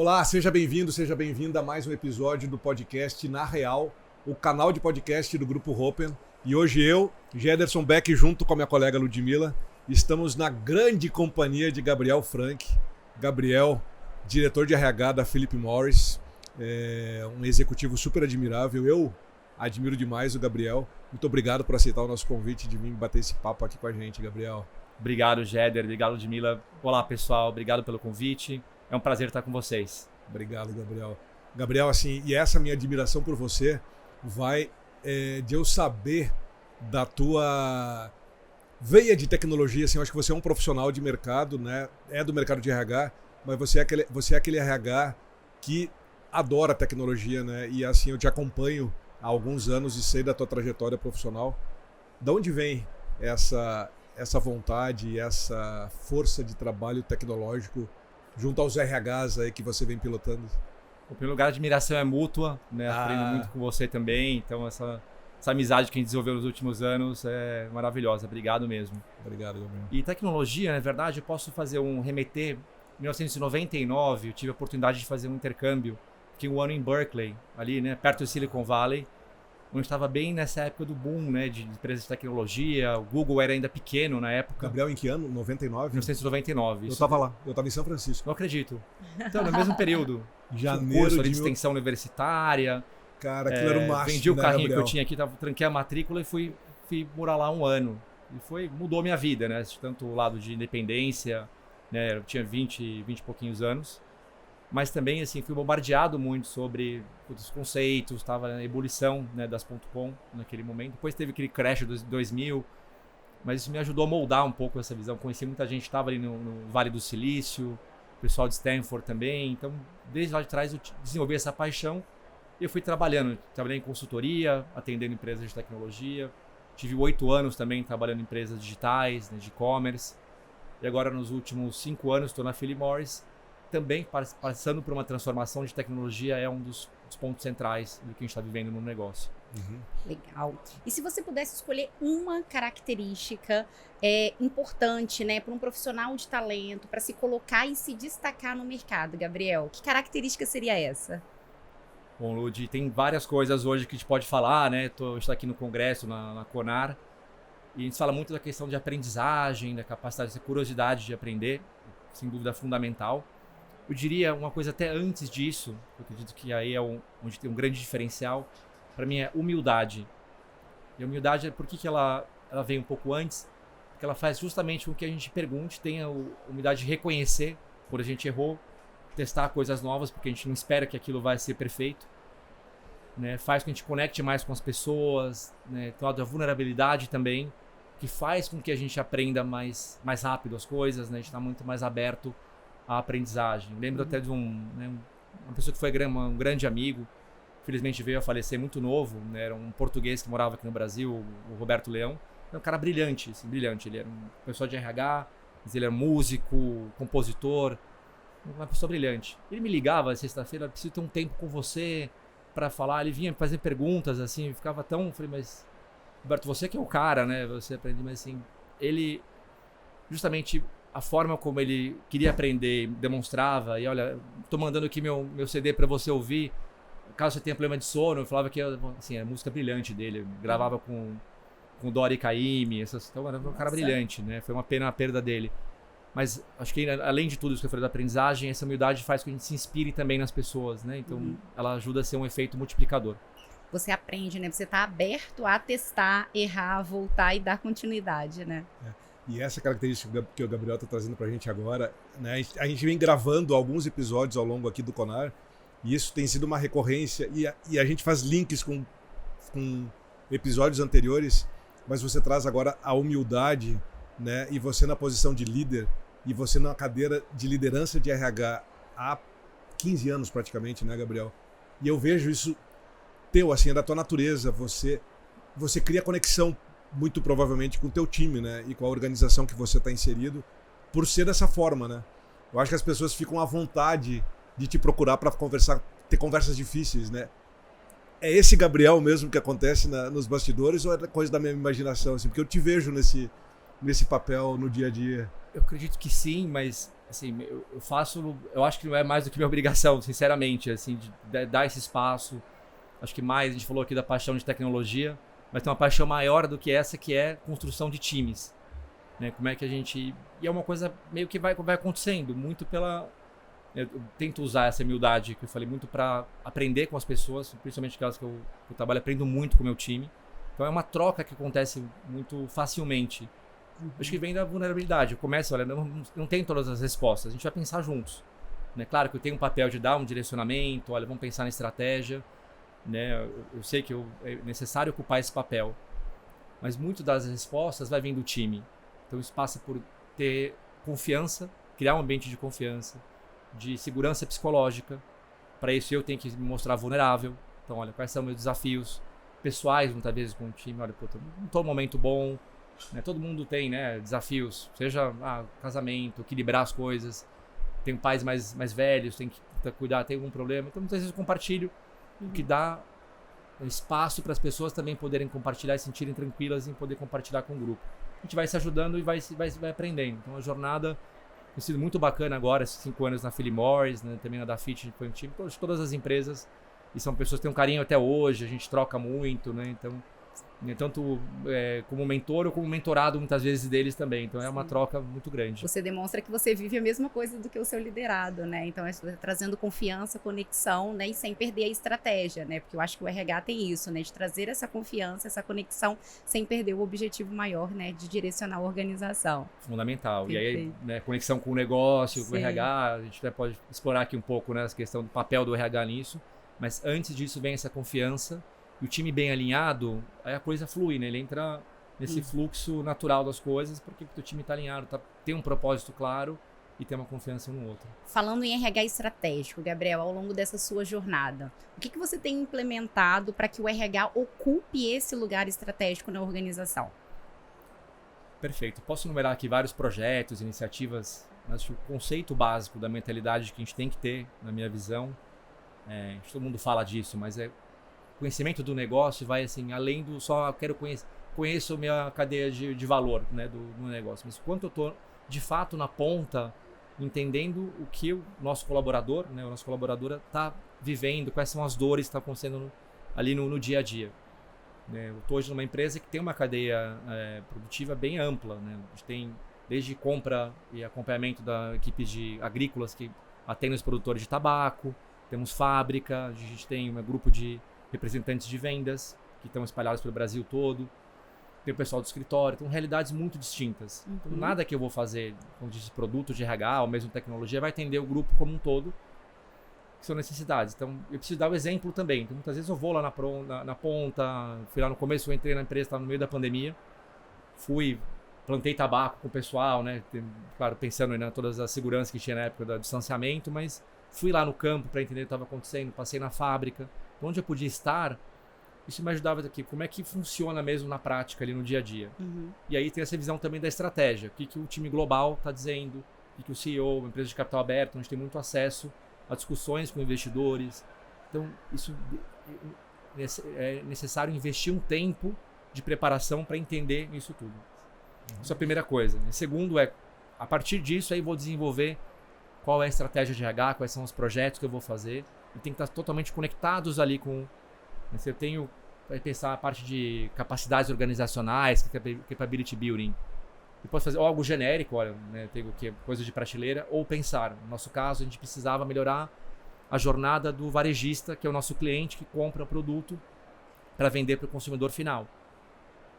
Olá, seja bem-vindo, seja bem-vinda a mais um episódio do podcast Na Real, o canal de podcast do Grupo Open. E hoje eu, Gederson Beck, junto com a minha colega Ludmila, estamos na grande companhia de Gabriel Frank. Gabriel, diretor de RH da Philip Morris, um executivo super admirável. Eu admiro demais o Gabriel. Muito obrigado por aceitar o nosso convite de vir bater esse papo aqui com a gente, Gabriel. Obrigado, Géder. Obrigado, Ludmila. Olá, pessoal. Obrigado pelo convite. É um prazer estar com vocês. Obrigado, Gabriel. Gabriel, assim, e essa minha admiração por você vai de eu saber da tua veia de tecnologia. Assim, eu acho que você é um profissional de mercado, né? É do mercado de RH, mas você é aquele RH que adora tecnologia, né? E assim, eu te acompanho há alguns anos e sei da tua trajetória profissional. De onde vem essa vontade e essa força de trabalho tecnológico junto aos RHs aí que você vem pilotando? Em primeiro lugar, a admiração é mútua, né? Aprendo muito com você também, então essa amizade que a gente desenvolveu nos últimos anos é maravilhosa. Obrigado mesmo. Obrigado, Gabriel. E tecnologia, na verdade, eu posso fazer remeter. Em 1999, eu tive a oportunidade de fazer um intercâmbio, fiquei um ano em Berkeley, ali, né, perto do Silicon Valley, onde estava bem nessa época do boom, né, de empresas de tecnologia. O Google era ainda pequeno na época. Gabriel, em que ano? 99? 1999. Eu estava lá, eu estava em São Francisco. Não acredito. Então, no mesmo período. Janeiro um curso ali de extensão universitária. Cara, aquilo era o máximo. Vendi o carrinho, Gabriel, que eu tinha aqui, tranquei a matrícula e fui morar lá um ano. E mudou minha vida, né? Tanto o lado de independência, né? Eu tinha 20 e pouquinhos anos. Mas também, assim, fui bombardeado muito sobre os conceitos, estava na ebulição, né, das .com naquele momento. Depois teve aquele crash dos 2000, mas isso me ajudou a moldar um pouco essa visão. Conheci muita gente que estava ali no Vale do Silício, o pessoal de Stanford também. Então, desde lá de trás eu desenvolvi essa paixão e eu fui trabalhando. Trabalhei em consultoria, atendendo empresas de tecnologia. Tive 8 anos também trabalhando em empresas digitais, né, de e-commerce. E agora, nos últimos 5 anos, estou na Philip Morris. Também passando por uma transformação de tecnologia é um dos pontos centrais do que a gente está vivendo no negócio. Uhum. Legal. E se você pudesse escolher uma característica importante, né, para um profissional de talento, para se colocar e se destacar no mercado, Gabriel, que característica seria essa? Bom, Lud, tem várias coisas hoje que a gente pode falar, né? A gente está aqui no congresso, na Conar, e a gente fala muito da questão de aprendizagem, da capacidade, da curiosidade de aprender, sem dúvida fundamental. Eu diria uma coisa até antes disso, eu acredito que aí é onde tem um grande diferencial, para mim é humildade. E a humildade, por que ela vem um pouco antes? Porque ela faz justamente com que a gente pergunte, tenha a humildade de reconhecer quando a gente errou, testar coisas novas, porque a gente não espera que aquilo vai ser perfeito. Né? Faz com que a gente conecte mais com as pessoas, né? Tem a vulnerabilidade também, que faz com que a gente aprenda mais rápido as coisas, né? A gente está muito mais aberto a aprendizagem. Lembro até de uma pessoa que foi um grande amigo, infelizmente veio a falecer muito novo, né? Era um português que morava aqui no Brasil, o Roberto Leão. Era um cara brilhante, assim, brilhante. Ele era uma pessoa de RH, mas ele era músico, compositor, uma pessoa brilhante. Ele me ligava sexta-feira, preciso ter um tempo com você para falar. Ele vinha fazer perguntas, assim, ficava tão... Eu falei, mas Roberto, você que é o cara, né? Você aprende, mas assim, ele justamente... A forma como ele queria aprender, demonstrava, e olha, tô mandando aqui meu CD para você ouvir, caso você tenha problema de sono. Eu falava que assim, a música brilhante dele, eu gravava com Dori Caymmi, então era um cara brilhante, né? Foi uma pena a perda dele. Mas acho que além de tudo isso que eu falei da aprendizagem, essa humildade faz com que a gente se inspire também nas pessoas, né? Então ela ajuda a ser um efeito multiplicador. Você aprende, né? Você tá aberto a testar, errar, voltar e dar continuidade, né? E essa característica que o Gabriel está trazendo para a gente agora, né? A gente vem gravando alguns episódios ao longo aqui do Conar, e isso tem sido uma recorrência, e a gente faz links com episódios anteriores, mas você traz agora a humildade, né? E você na posição de líder, e você na cadeira de liderança de RH há 15 anos praticamente, né, Gabriel? E eu vejo isso assim, é da tua natureza, você cria conexão muito provavelmente com o teu time, né? E com a organização que você está inserido, por ser dessa forma, né? Eu acho que as pessoas ficam à vontade de te procurar para conversar, ter conversas difíceis, né? É esse Gabriel mesmo que acontece nos bastidores ou é coisa da minha imaginação? Assim? Porque eu te vejo nesse papel no dia a dia. Eu acredito que sim, mas assim, eu faço, eu acho que não é mais do que minha obrigação, sinceramente, assim, de dar esse espaço. Acho que mais, a gente falou aqui da paixão de tecnologia, mas tem uma paixão maior do que essa, que é construção de times. Né? Como é que a gente... E é uma coisa meio que vai acontecendo, muito pela... Eu tento usar essa humildade que eu falei muito para aprender com as pessoas, principalmente aquelas que eu trabalho, aprendo muito com o meu time. Então é uma troca que acontece muito facilmente. Acho que vem da vulnerabilidade. Eu começo, olha, não tem todas as respostas, a gente vai pensar juntos. Né? Claro que eu tenho um papel de dar um direcionamento, olha, vamos pensar na estratégia. Né? Eu sei que é necessário ocupar esse papel. Mas muito das respostas vai vir do time. Então isso passa por ter confiança, criar um ambiente de confiança, de segurança psicológica. Para isso eu tenho que me mostrar vulnerável. Então, olha, quais são meus desafios pessoais, muitas vezes com o time. Olha, pô, não estou num momento bom. Né? Todo mundo tem, né, desafios, seja casamento, equilibrar as coisas. Tem pais mais velhos, tem que cuidar, tem algum problema. Então, muitas vezes eu compartilho, o que dá espaço para as pessoas também poderem compartilhar e se sentirem tranquilas em poder compartilhar com o grupo. A gente vai se ajudando e vai aprendendo. Então, a jornada tem sido muito bacana agora, esses 5 anos na Philip Morris, né, também na Dafit, foi um time, todas as empresas, e são pessoas que têm um carinho até hoje, a gente troca muito, né, então, tanto como mentor ou como mentorado muitas vezes deles também, então é uma troca muito grande. Você demonstra que você vive a mesma coisa do que o seu liderado, né, então trazendo confiança, conexão, né, e sem perder a estratégia, né, porque eu acho que o RH tem isso, né, de trazer essa confiança, essa conexão, sem perder o objetivo maior, né, de direcionar a organização. Fundamental. Perfeito. E aí, né, conexão com o negócio, com o Sim. RH, a gente até pode explorar aqui um pouco, né, essa questão do papel do RH nisso, mas antes disso vem essa confiança. E o time bem alinhado, aí a coisa flui, né? Ele entra nesse fluxo natural das coisas, porque o time está alinhado, tem um propósito claro e tem uma confiança um no outro. Falando em RH estratégico, Gabriel, ao longo dessa sua jornada, o que você tem implementado para que o RH ocupe esse lugar estratégico na organização? Perfeito. Posso enumerar aqui vários projetos, iniciativas, mas o conceito básico da mentalidade que a gente tem que ter, na minha visão, todo mundo fala disso, mas conhecimento do negócio vai assim, além do só quero conheço a minha cadeia de valor, né, do negócio, mas quanto eu estou de fato na ponta, entendendo o que o nosso colaborador, né, a nossa colaboradora está vivendo, quais são as dores que estão acontecendo ali no dia a dia. Eu estou hoje numa empresa que tem uma cadeia produtiva bem ampla, né? A gente tem desde compra e acompanhamento da equipes de agrícolas que atendem os produtores de tabaco, temos fábrica, a gente tem um grupo de representantes de vendas que estão espalhados pelo Brasil todo, tem o pessoal do escritório, então realidades muito distintas. Então, nada que eu vou fazer, como diz, produto de RH ou mesmo tecnologia, vai atender o grupo como um todo, que são necessidades. Então, eu preciso dar o exemplo também. Então, muitas vezes eu vou lá na ponta, fui lá no começo, eu entrei na empresa, estava no meio da pandemia, plantei tabaco com o pessoal, né? Claro, pensando em todas as seguranças que tinha na época do distanciamento, mas fui lá no campo para entender o que estava acontecendo, passei na fábrica, onde eu podia estar, isso me ajudava aqui, como é que funciona mesmo na prática ali no dia a dia. E aí tem essa visão também da estratégia, o que o time global está dizendo, o que o CEO, uma empresa de capital aberto, onde tem muito acesso a discussões com investidores. Então, isso é necessário investir um tempo de preparação para entender isso tudo. Isso é a primeira coisa. E segundo a partir disso, aí vou desenvolver qual é a estratégia de RH, quais são os projetos que eu vou fazer. E tem que estar totalmente conectados ali com... Se eu tenho... Vai pensar a parte de capacidades organizacionais, capability building. Eu posso fazer algo genérico, olha, né, tem o que coisa de prateleira, ou pensar. No nosso caso, a gente precisava melhorar a jornada do varejista, que é o nosso cliente que compra o produto para vender para o consumidor final.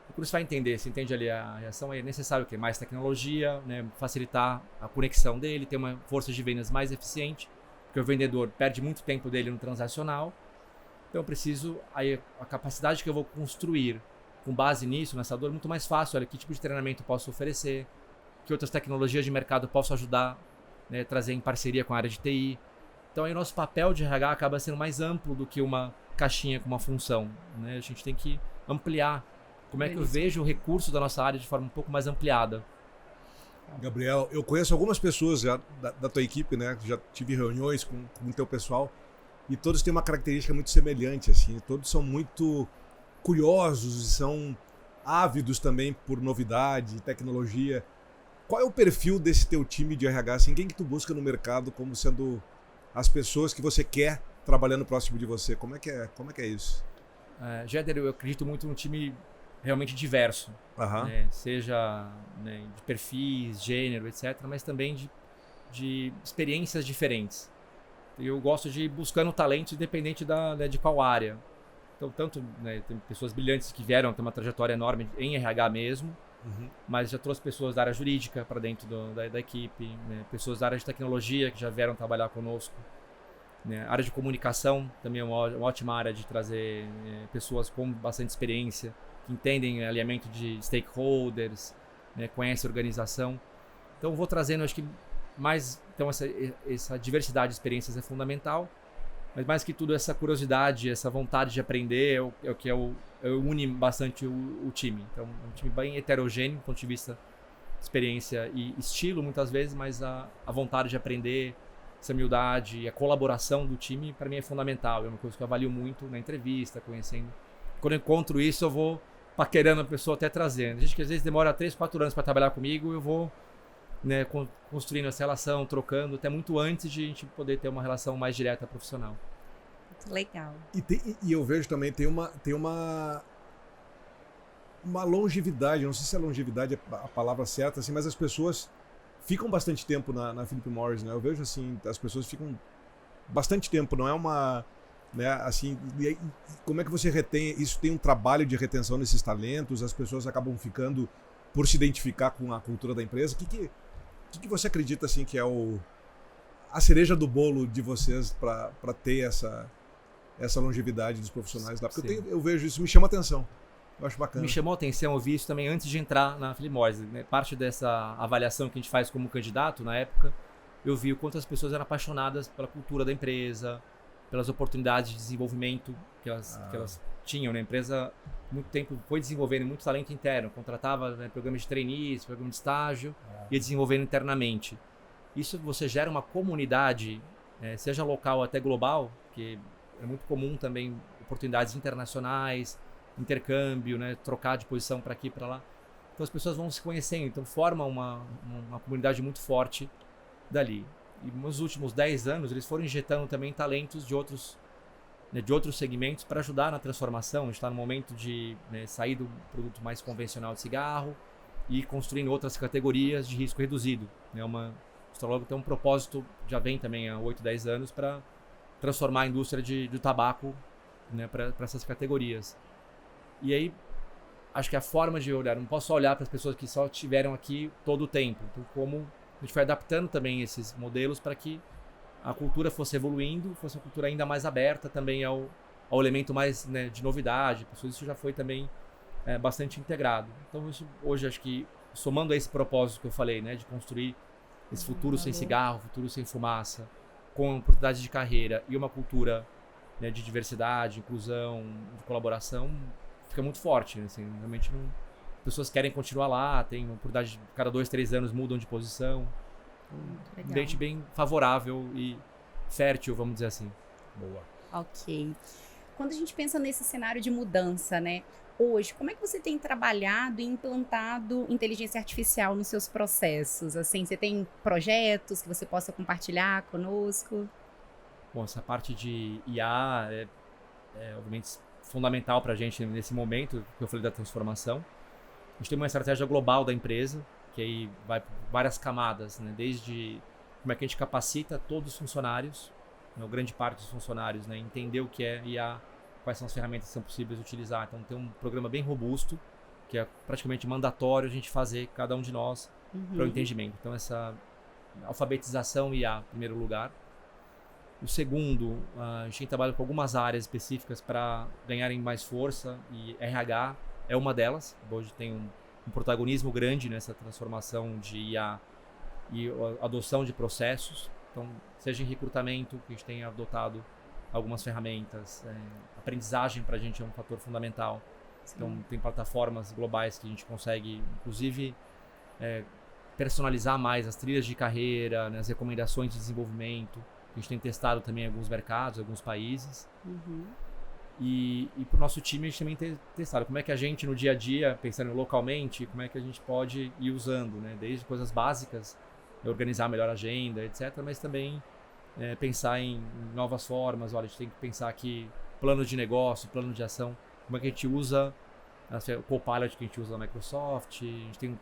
E quando você vai entender, você entende ali a reação, é necessário o quê? Mais tecnologia, né, facilitar a conexão dele, ter uma força de vendas mais eficiente, porque o vendedor perde muito tempo dele no transacional. Então eu preciso, aí a capacidade que eu vou construir com base nisso, nessa dor, é muito mais fácil. Olha, que tipo de treinamento eu posso oferecer, que outras tecnologias de mercado eu posso ajudar, né, trazer em parceria com a área de TI. Então aí o nosso papel de RH acaba sendo mais amplo do que uma caixinha com uma função, né? A gente tem que ampliar. Como é que eu vejo o recurso da nossa área de forma um pouco mais ampliada? Gabriel, eu conheço algumas pessoas já da tua equipe, né? Já tive reuniões com o teu pessoal e todos têm uma característica muito semelhante, assim. Todos são muito curiosos e são ávidos também por novidade, tecnologia. Qual é o perfil desse teu time de RH? Assim, quem que tu busca no mercado como sendo as pessoas que você quer trabalhando próximo de você? Como é que é isso? Jéder, eu acredito muito num time realmente diverso, Aham. né? Seja, né, de perfis, gênero, etc., mas também de experiências diferentes. Eu gosto de ir buscando talentos independente de qual área. Então, tanto, né, tem pessoas brilhantes que vieram ter uma trajetória enorme em RH mesmo, mas já trouxe pessoas da área jurídica para dentro da equipe, né? Pessoas da área de tecnologia que já vieram trabalhar conosco. Né? A área de comunicação também é uma ótima área de trazer pessoas com bastante experiência, que entendem alinhamento de stakeholders, né? Conhecem a organização. Então, eu vou trazendo, acho que mais. Então, essa diversidade de experiências é fundamental, mas mais que tudo, essa curiosidade, essa vontade de aprender é o que une bastante o time. Então, é um time bem heterogêneo do ponto de vista de experiência e estilo, muitas vezes, mas a vontade de aprender, essa humildade e a colaboração do time, para mim, é fundamental. É uma coisa que eu avalio muito na entrevista, conhecendo. Quando eu encontro isso, eu vou paquerando a pessoa até trazendo. Gente que às vezes demora 3, 4 anos para trabalhar comigo, eu vou, né, construindo essa relação, trocando, até muito antes de a gente poder ter uma relação mais direta profissional. Muito legal. E eu vejo também, tem uma longevidade, não sei se a longevidade é a palavra certa, assim, mas as pessoas ficam bastante tempo na Philip Morris, né? Eu vejo assim, as pessoas ficam bastante tempo, não é uma, né, assim, e como é que você retém, isso tem um trabalho de retenção desses talentos, as pessoas acabam ficando por se identificar com a cultura da empresa. O que você acredita, assim, que é a cereja do bolo de vocês para ter essa longevidade dos profissionais lá? Porque eu vejo isso, me chama atenção. Eu acho bacana. Me chamou a atenção, eu vi isso também antes de entrar na Philip Morris, né? Parte dessa avaliação que a gente faz como candidato na época, eu vi o quanto as pessoas eram apaixonadas pela cultura da empresa, pelas oportunidades de desenvolvimento que elas tinham. Né? A empresa, muito tempo, foi desenvolvendo muito talento interno, contratava, né, programas de trainees, programas de estágio, ia desenvolvendo internamente. Isso você gera uma comunidade, seja local até global, que é muito comum também oportunidades internacionais, intercâmbio, né, trocar de posição para aqui e para lá. Então as pessoas vão se conhecendo, então forma uma comunidade muito forte dali. E nos últimos 10 anos eles foram injetando também talentos de outros segmentos para ajudar na transformação. A gente está no momento de, né, sair do produto mais convencional de cigarro e construindo outras categorias de risco reduzido. Né, o Strolog tem um propósito, já vem também há 8, 10 anos, para transformar a indústria do tabaco, né, para essas categorias. E aí, acho que a forma de olhar, não posso só olhar para as pessoas que só estiveram aqui todo o tempo. Então, como a gente foi adaptando também esses modelos para que a cultura fosse evoluindo, fosse uma cultura ainda mais aberta também ao elemento mais, né, de novidade. Isso já foi também bastante integrado. Então, isso, hoje, acho que, somando a esse propósito que eu falei, né, de construir esse futuro sem cigarro, futuro sem fumaça, com oportunidades de carreira e uma cultura, né, de diversidade, inclusão, de colaboração, fica muito forte, né? Assim, realmente as pessoas querem continuar lá, tem uma oportunidade de cada 2, 3 anos mudam de posição. Um ambiente bem favorável e fértil, vamos dizer assim. Boa. Ok. Quando a gente pensa nesse cenário de mudança, né? Hoje, como é que você tem trabalhado e implantado inteligência artificial nos seus processos? Assim, você tem projetos que você possa compartilhar conosco? Bom, essa parte de IA é obviamente fundamental para a gente nesse momento que eu falei da transformação. A gente tem uma estratégia global da empresa, que aí vai por várias camadas, né? Desde como é que a gente capacita todos os funcionários, né? Grande parte dos funcionários, né? Entender o que é IA, quais são as ferramentas que são possíveis de utilizar. Então tem um programa bem robusto, que é praticamente mandatório a gente fazer, cada um de nós, para o entendimento. Então essa alfabetização IA, em primeiro lugar. O segundo, a gente trabalha com algumas áreas específicas para ganharem mais força, e RH é uma delas. Hoje tem um protagonismo grande nessa transformação de IA e a adoção de processos. Então, seja em recrutamento, que a gente tem adotado algumas ferramentas, aprendizagem para a gente é um fator fundamental. Sim. Então, tem plataformas globais que a gente consegue, inclusive, personalizar mais as trilhas de carreira, né, as recomendações de desenvolvimento. A gente tem testado também em alguns mercados, alguns países. E para o nosso time a gente também tem testado como é que a gente no dia a dia, pensando localmente, como é que a gente pode ir usando, né? Desde coisas básicas, organizar melhor a agenda, etc. Mas também pensar em novas formas. Olha, a gente tem que pensar aqui plano de negócio, plano de ação, como é que a gente usa o Copilot que a gente usa na Microsoft. A gente tem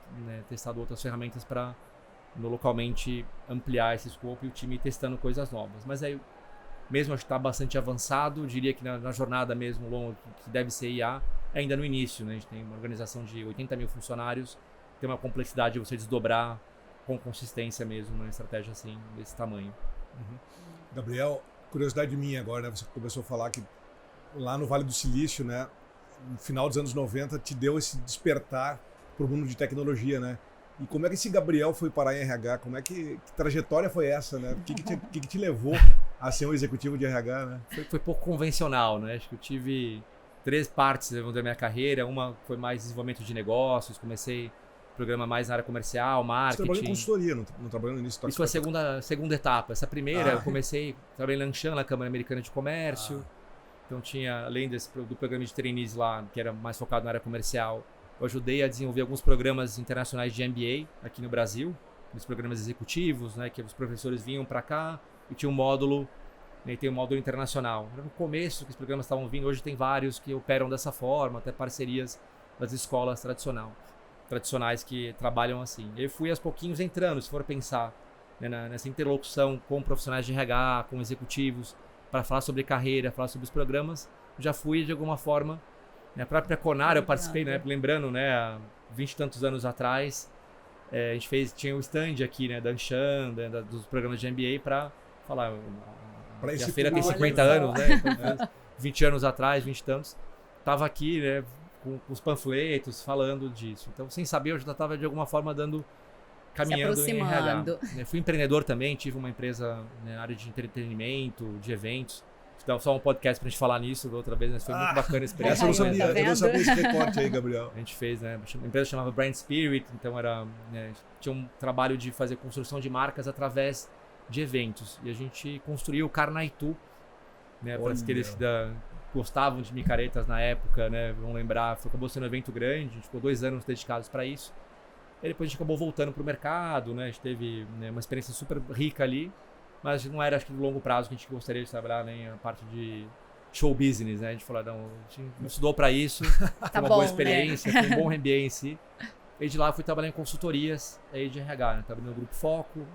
testado outras ferramentas para localmente ampliar esse escopo e o time testando coisas novas. Mas aí, mesmo acho que está bastante avançado, diria que na jornada mesmo longa, que deve ser IA, ainda no início, né? A gente tem uma organização de 80 mil funcionários, tem uma complexidade de você desdobrar com consistência mesmo uma estratégia assim, desse tamanho. Uhum. Gabriel, curiosidade minha agora, né? Você começou a falar que lá no Vale do Silício, né, no final dos anos 90, te deu esse despertar para o mundo de tecnologia, né? E como é que esse Gabriel foi parar em RH? Como é que trajetória foi essa, né? O que te levou a ser um executivo de RH, né? Foi pouco convencional, né? Acho que eu tive 3 partes da minha carreira. Uma foi mais desenvolvimento de negócios, comecei programa mais na área comercial, marketing. Você trabalhou em consultoria, não trabalhou no início? Isso foi a segunda etapa. Essa primeira, eu comecei, trabalhei na Anshan, na Câmara Americana de Comércio. Então tinha, além do programa de trainees lá, que era mais focado na área comercial, eu ajudei a desenvolver alguns programas internacionais de MBA aqui no Brasil, os programas executivos, né, que os professores vinham para cá e tinha um módulo, né, tem um módulo internacional. No começo que os programas estavam vindo, hoje tem vários que operam dessa forma, até parcerias das escolas tradicionais que trabalham assim. E eu fui aos pouquinhos entrando, se for pensar, né, nessa interlocução com profissionais de RH, com executivos, para falar sobre carreira, falar sobre os programas, já fui de alguma forma. A própria Conar eu participei, né, lembrando, né, há 20 e tantos anos atrás, a gente tinha o stand aqui, né, da Anshan, dos programas de MBA para falar. A feira tem 50 anos, né? Então, 20 anos atrás, 20 e tantos, estava aqui, né, com os panfletos falando disso. Então, sem saber, eu já estava de alguma forma caminhando em RH. Fui empreendedor também, tive uma empresa na área de entretenimento, de eventos. Então, só um podcast pra gente falar nisso da outra vez, mas foi muito bacana a experiência. Essa eu não sabia esse recorte aí, Gabriel. A gente fez, né? A empresa chamava Brand Spirit, então tinha um trabalho de fazer construção de marcas através de eventos. E a gente construiu o Carnaitu, né? Para aqueles que gostavam de micaretas na época, né? Vão lembrar, acabou sendo um evento grande, a gente ficou 2 anos dedicados para isso. E depois a gente acabou voltando pro mercado, né? A gente teve uma experiência super rica ali. Mas não era, acho que, no longo prazo que a gente gostaria de trabalhar nem a parte de show business, né? A gente falou, não, a gente não estudou para isso, foi uma boa experiência, foi um bom MBA em si. E de lá eu fui trabalhar em consultorias aí de RH, né? Trabalhei no Grupo Foco,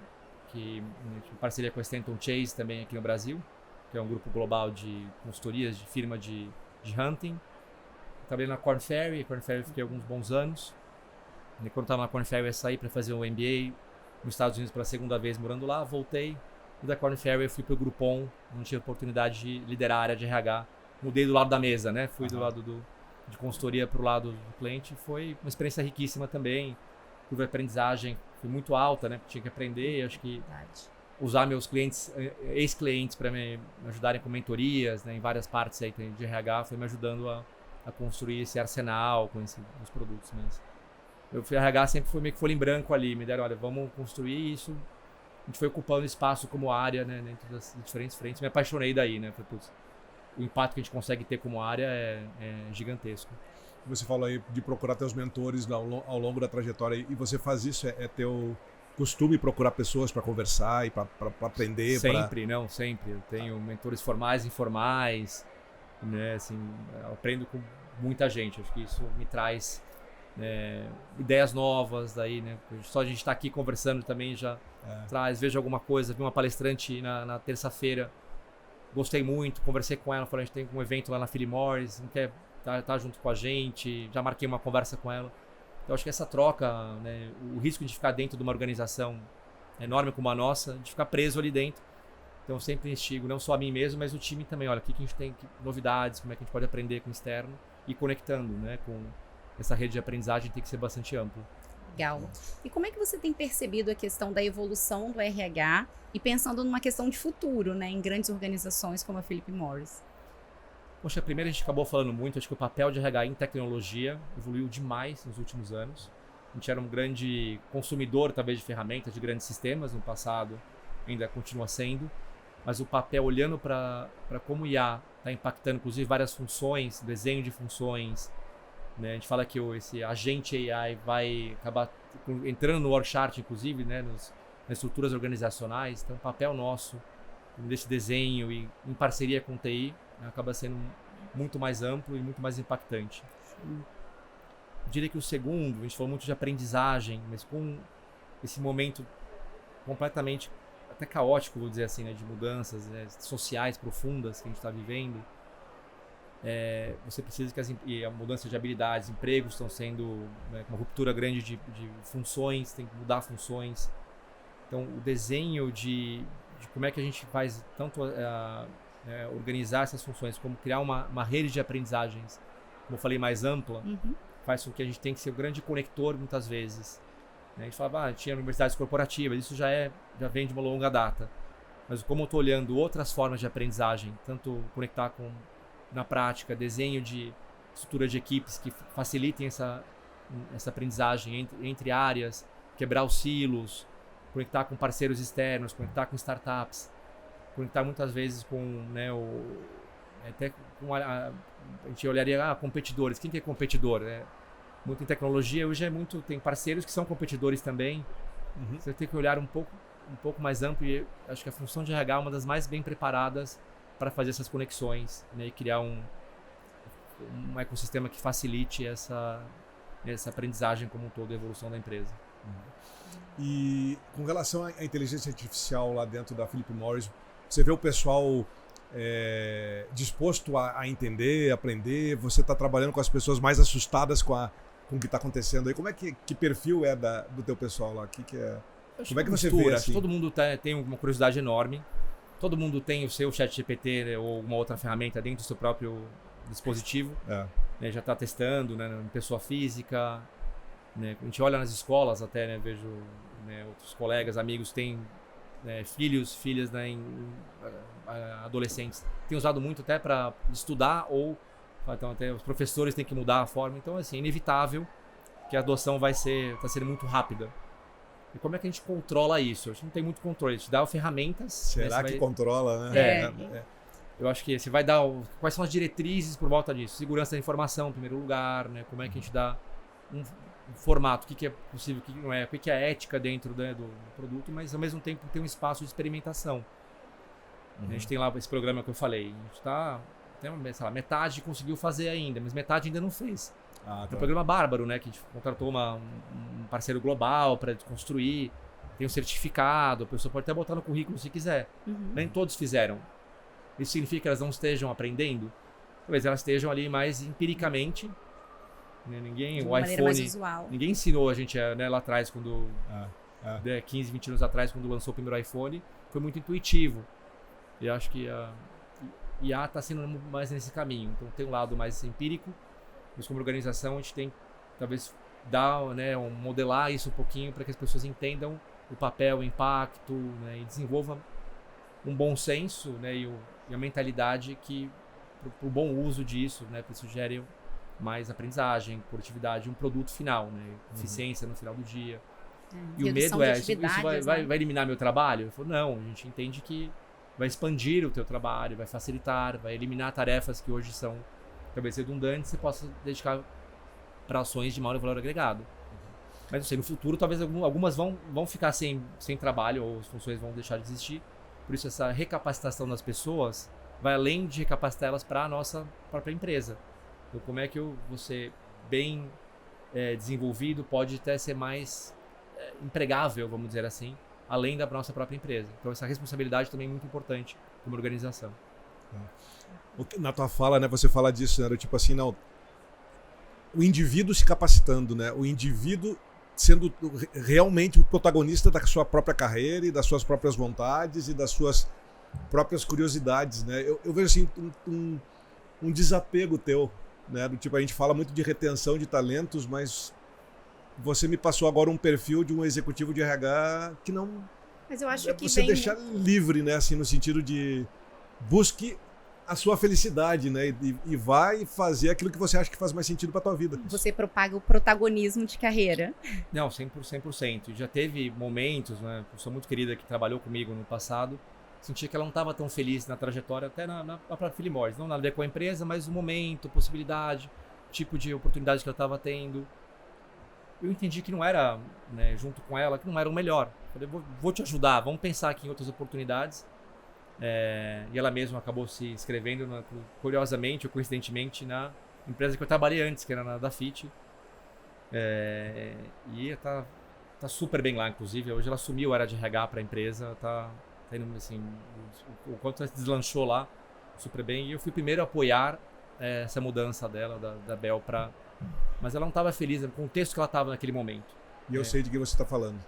que em parceria com a Stanton Chase também aqui no Brasil, que é um grupo global de consultorias, de firma de hunting. Trabalhei na Korn Ferry fiquei alguns bons anos. E quando estava na Korn Ferry eu saí para fazer um MBA nos Estados Unidos pela segunda vez morando lá, voltei. E da Korn Ferry eu fui para o Groupon, não tive a oportunidade de liderar a área de RH. Mudei do lado da mesa, né? Fui do lado de consultoria para o lado do cliente. Foi uma experiência riquíssima também. Curva de aprendizagem foi muito alta, né? Tinha que aprender, acho que usar meus clientes, ex-clientes para me ajudarem com mentorias, né? Em várias partes aí de RH, foi me ajudando a construir esse arsenal com os produtos. Mas eu fui RH, sempre foi meio que folha em branco ali. Me deram, olha, vamos construir isso. A gente foi ocupando espaço como área, né, dentro das diferentes frentes. Me apaixonei daí, né? O impacto que a gente consegue ter como área é gigantesco. Você falou aí de procurar teus mentores ao longo da trajetória. E você faz isso? É teu costume procurar pessoas para conversar e para aprender? Sempre. Eu tenho mentores formais e informais. Né, assim, eu aprendo com muita gente. Acho que isso me traz ideias novas. Daí, né? Só a gente estar aqui conversando também já traz. Vejo alguma coisa. Vi uma palestrante na terça-feira. Gostei muito. Conversei com ela. Falei, a gente tem um evento lá na Philip Morris. Não quer estar junto com a gente. Já marquei uma conversa com ela. Então, acho que essa troca, né, o risco de ficar dentro de uma organização enorme como a nossa, de ficar preso ali dentro. Então, eu sempre instigo, não só a mim mesmo, mas o time também. Olha, o que a gente tem, novidades, como é que a gente pode aprender com o externo e conectando, né, com essa rede de aprendizagem tem que ser bastante ampla. Legal. E como é que você tem percebido a questão da evolução do RH e pensando numa questão de futuro, né, em grandes organizações como a Philip Morris? Poxa, primeiro a gente acabou falando muito, acho que o papel de RH em tecnologia evoluiu demais nos últimos anos. A gente era um grande consumidor, talvez, de ferramentas, de grandes sistemas no passado, ainda continua sendo. mas o papel olhando para como o IA está impactando, inclusive, várias funções, desenho de funções, né? A gente fala que esse agente AI vai acabar entrando no org chart, inclusive, né? Nas estruturas organizacionais. Então, o papel nosso desse desenho e em parceria com o TI, né, acaba sendo muito mais amplo e muito mais impactante. Eu diria que o segundo, a gente falou muito de aprendizagem, mas com esse momento completamente até caótico, vou dizer assim, né, de mudanças, né, sociais profundas que a gente está vivendo, você precisa que a mudança de habilidades, empregos estão sendo, né, uma ruptura grande de funções, tem que mudar funções. Então, o desenho de como é que a gente faz tanto organizar essas funções, como criar uma rede de aprendizagens, como eu falei, mais ampla, faz com que a gente tenha que ser o grande conector muitas vezes. A gente falava, tinha universidades corporativas, isso já vem de uma longa data. Mas como eu estou olhando outras formas de aprendizagem, tanto conectar na prática, desenho de estrutura de equipes que facilitem essa aprendizagem entre áreas, quebrar os silos, conectar com parceiros externos, conectar com startups, conectar muitas vezes com, né, a gente olharia competidores. Quem que é competidor? Muito em tecnologia, hoje tem parceiros que são competidores também. Você tem que olhar um pouco mais amplo, e acho que a função de RH é uma das mais bem preparadas para fazer essas conexões, né, e criar um ecossistema que facilite essa aprendizagem como um todo, a evolução da empresa. E com relação à inteligência artificial lá dentro da Philip Morris, você vê o pessoal disposto a entender, aprender? Você está trabalhando com as pessoas mais assustadas com o que está acontecendo aí? Como é que perfil é do teu pessoal lá? Como é que você vê assim? Todo mundo tem uma curiosidade enorme. Todo mundo tem o seu ChatGPT, né, ou alguma outra ferramenta dentro do seu próprio dispositivo. Né, já está testando, né, em pessoa física. Né, a gente olha nas escolas até, né, vejo, né, outros colegas, amigos têm, né, filhos, filhas, né, adolescentes. Tem usado muito até para estudar, ou então até os professores têm que mudar a forma. Então, assim, é inevitável que a adoção está sendo muito rápida. E como é que a gente controla isso? A gente não tem muito controle. A gente dá ferramentas. Será que controla, né? Eu acho que você vai dar quais são as diretrizes por volta disso. Segurança da informação, em primeiro lugar, né? Como é que a gente dá um formato, o que é possível, o que não é, o que é ética dentro, né, do produto, mas ao mesmo tempo tem um espaço de experimentação. A gente tem lá esse programa que eu falei. A gente está, metade conseguiu fazer ainda, mas metade ainda não fez. É um programa bárbaro, né? Que a gente contratou um parceiro global para construir, tem um certificado, a pessoa pode até botar no currículo se quiser. Nem todos fizeram. Isso significa que elas não estejam aprendendo? Talvez elas estejam ali mais empiricamente. Né? O iPhone, ninguém ensinou a gente, né, lá atrás, quando 15, 20 anos atrás, quando lançou o primeiro iPhone, foi muito intuitivo. E acho que a IA está sendo mais nesse caminho. Então tem um lado mais empírico, mas como organização a gente tem talvez modelar isso um pouquinho para que as pessoas entendam o papel, o impacto, né, e desenvolvam um bom senso, né, e a mentalidade que para o bom uso disso, né, para isso gere mais aprendizagem, produtividade, um produto final, né, eficiência no final do dia. E o medo isso vai eliminar meu trabalho? Eu falo, não, a gente entende que vai expandir o teu trabalho, vai facilitar, vai eliminar tarefas que hoje são talvez redundantes, você possa dedicar para ações de maior valor agregado. Mas não sei, no futuro talvez algumas vão ficar sem trabalho, ou as funções vão deixar de existir. Por isso essa recapacitação das pessoas vai além de recapacitar elas para a nossa própria empresa. Então como é que você bem desenvolvido pode até ser mais empregável, vamos dizer assim, além da nossa própria empresa. Então essa responsabilidade também é muito importante como organização. Na tua fala, né, você fala disso, né, tipo assim, não, o indivíduo se capacitando, né, o indivíduo sendo realmente o protagonista da sua própria carreira e das suas próprias vontades e das suas próprias curiosidades, né. Eu vejo assim um desapego teu, né, do tipo, a gente fala muito de retenção de talentos, mas você me passou agora um perfil de um executivo de RH que não... Mas eu acho que você deixar livre, né, assim, no sentido de busque a sua felicidade, né, e vai fazer aquilo que você acha que faz mais sentido para tua vida. Você propaga o protagonismo de carreira. Não, 100%. Já teve momentos, né, uma pessoa muito querida que trabalhou comigo no passado, sentia que ela não estava tão feliz na trajetória, até na própria Philip Morris. Não nada a ver com a empresa, mas o momento, possibilidade, tipo de oportunidade que ela estava tendo. Eu entendi que não era, né, junto com ela, que não era o melhor. Falei, vou te ajudar, vamos pensar aqui em outras oportunidades. E ela mesma acabou se inscrevendo, curiosamente ou coincidentemente, na empresa que eu trabalhei antes, que era na Dafit. E tá super bem lá, inclusive. Hoje ela assumiu a área de RH para a empresa, tá indo, assim, o quanto ela se deslanchou lá, super bem. E eu fui primeiro a apoiar essa mudança dela, da Bel, mas ela não estava feliz no contexto que ela estava naquele momento. E eu sei de quem você está falando.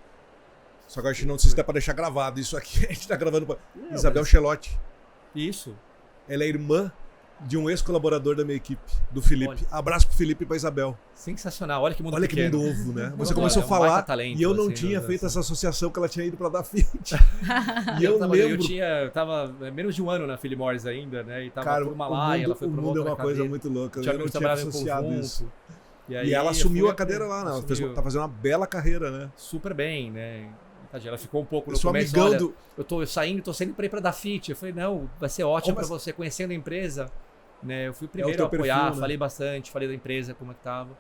Só que eu acho que não sei se dá para deixar gravado isso aqui. A gente está gravando para Isabel Chelotti. Isso. Ela é irmã de um ex-colaborador da minha equipe, do Felipe. Olha. Abraço pro Felipe e pra Isabel. Sensacional, olha que mundo Olha pequeno. que mundo novo, né? Você Olha, começou a um falar baita talento, e eu não assim, tinha feito assim. essa associação que ela tinha ido pra Dafit. E eu lembro... Eu tava menos de um ano na Philip Morris ainda, né? E tava Cara, por uma lá, e ela foi o pra uma mundo é outra uma coisa cadeira. muito louca. Tinha Eu não amigos tinha trabalhavam em associado conjunto. isso. aí E ela eu assumiu fui a cadeira lá, né? Ela assumiu tá fazendo uma bela carreira, né? super bem, né? Tadinha, ela ficou um pouco Eu no sou começo, amigão olha, do... eu tô saindo pra ir pra Dafit. Eu falei, não, vai ser ótimo Como pra você, conhecendo a empresa. Né? Eu fui o primeiro teu a apoiar, perfil, né? falei bastante, falei da empresa, como é que tava.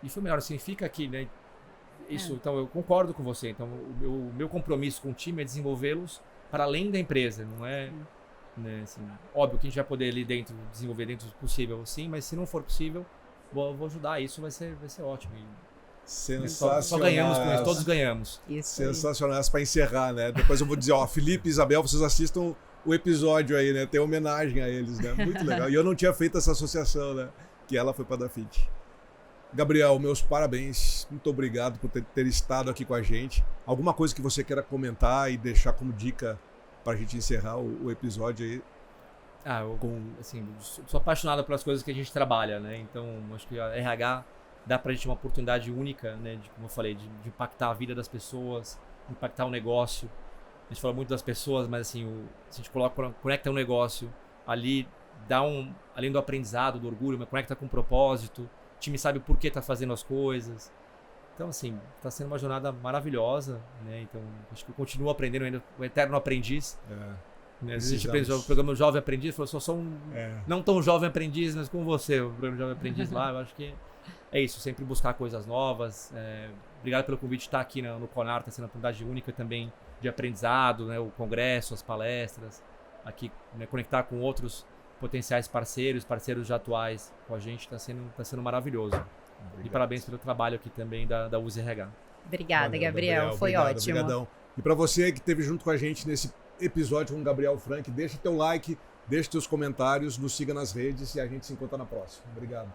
E foi melhor, assim, fica aqui, né? Isso, então eu concordo com você. Então, o meu compromisso com o time é desenvolvê-los para além da empresa, não é... Né, assim, óbvio que a gente vai poder ali dentro, desenvolver dentro do possível, sim, mas se não for possível, vou ajudar, isso vai ser ótimo. Sensacional. Só ganhamos com isso, todos ganhamos. Isso. Sensacional. Essa pra encerrar, né? Depois eu vou dizer, ó, Felipe e Isabel, vocês assistam o episódio aí, né? Tem homenagem a eles, né? Muito legal. E eu não tinha feito essa associação, né? Que ela foi pra Dafit. Gabriel, meus parabéns. Muito obrigado por ter estado aqui com a gente. Alguma coisa que você queira comentar e deixar como dica pra gente encerrar o episódio aí? Eu assim, sou apaixonado pelas coisas que a gente trabalha, né? Então, acho que a RH dá pra gente uma oportunidade única, né? De, como eu falei, de impactar a vida das pessoas, impactar o negócio. A gente fala muito das pessoas, mas assim, se a gente conecta um negócio ali, além do aprendizado, do orgulho, mas conecta com o propósito, o time sabe por que tá fazendo as coisas. Então, assim, tá sendo uma jornada maravilhosa, né? Então, acho que eu continuo aprendendo ainda, o eterno aprendiz. Né? Às vezes a gente aprende o programa Jovem Aprendiz, falou, sou um não tão jovem aprendiz, mas como você, o programa Jovem Aprendiz lá, eu acho que é isso, sempre buscar coisas novas. Obrigado pelo convite de estar aqui no Conar, está sendo uma oportunidade única também de aprendizado, né? O congresso, as palestras, aqui, né? Conectar com outros potenciais parceiros já atuais com a gente, tá sendo maravilhoso. Obrigado. E parabéns pelo trabalho aqui também da Uzi RH. Obrigada, Valeu, Gabriel. Foi obrigado, ótimo. Obrigadão. E para você que esteve junto com a gente nesse episódio com o Gabriel Frank, deixa teu like, deixa teus comentários, nos siga nas redes e a gente se encontra na próxima. Obrigado.